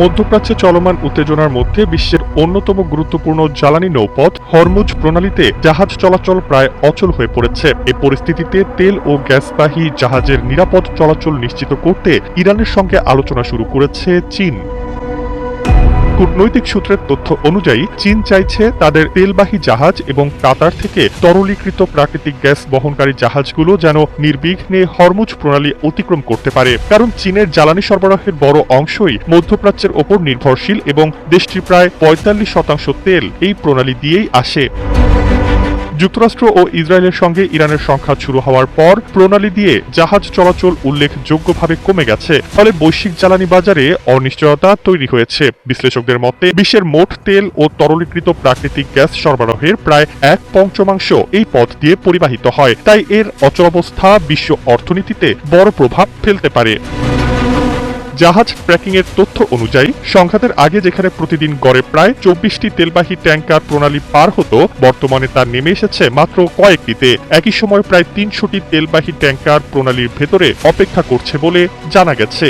মধ্যপ্রাচ্যে চলমান উত্তেজনার মধ্যে বিশ্বের অন্যতম গুরুত্বপূর্ণ জ্বালানি নৌপথ হরমুজ প্রণালীতে জাহাজ চলাচল প্রায় অচল হয়ে পড়েছে। এ পরিস্থিতিতে তেল ও গ্যাসবাহী জাহাজের নিরাপদ চলাচল নিশ্চিত করতে ইরানের সঙ্গে আলোচনা শুরু করেছে চীন। কূটনৈতিক সূত্রের তথ্য অনুযায়ী চীন চাইছে তাদের তেলবাহী জাহাজ এবং কাতার থেকে তরলীকৃত প্রাকৃতিক গ্যাস বহনকারী জাহাজগুলো যেন নির্বিঘ্নে হরমুজ প্রণালী অতিক্রম করতে পারে, কারণ চীনের জ্বালানি সরবরাহের বড় অংশই মধ্যপ্রাচ্যের ওপর নির্ভরশীল এবং দেশটির প্রায় ৪৫% তেল এই প্রণালী দিয়েই আসে। যুক্তরাষ্ট্র ও ইসরায়েলের সঙ্গে ইরানের সংঘাত শুরু হওয়ার পর প্রণালী দিয়ে জাহাজ চলাচল উল্লেখযোগ্যভাবে কমে গেছে, ফলে বৈশ্বিক জ্বালানি বাজারে অনিশ্চয়তা তৈরি হয়েছে। বিশ্লেষকদের মতে বিশ্বের মোট তেল ও তরলীকৃত প্রাকৃতিক গ্যাস সরবরাহের প্রায় ১/৫ এই পথ দিয়ে পরিবাহিত হয়, তাই এর অচলাবস্থা বিশ্ব অর্থনীতিতে বড় প্রভাব ফেলতে পারে। জাহাজ ট্র্যাকিংয়ের তথ্য অনুযায়ী সংঘাতের আগে যেখানে প্রতিদিন গড়ে প্রায় ২৪টি তেলবাহী ট্যাঙ্কার প্রণালী পার হতো, বর্তমানে তা নেমে এসেছে মাত্র কয়েকটিতে। একই সময় প্রায় ৩০০টি তেলবাহী ট্যাঙ্কার প্রণালীর ভেতরে অপেক্ষা করছে বলে জানা গেছে।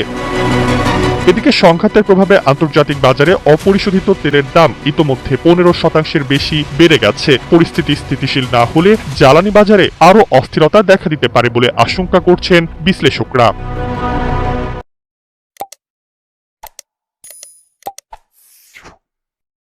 এদিকে সংঘাতের প্রভাবে আন্তর্জাতিক বাজারে অপরিশোধিত তেলের দাম ইতোমধ্যে ১৫% বেশি বেড়ে গেছে। পরিস্থিতি স্থিতিশীল না হলে জ্বালানি বাজারে আরও অস্থিরতা দেখা দিতে পারে বলে আশঙ্কা করছেন বিশ্লেষকরা।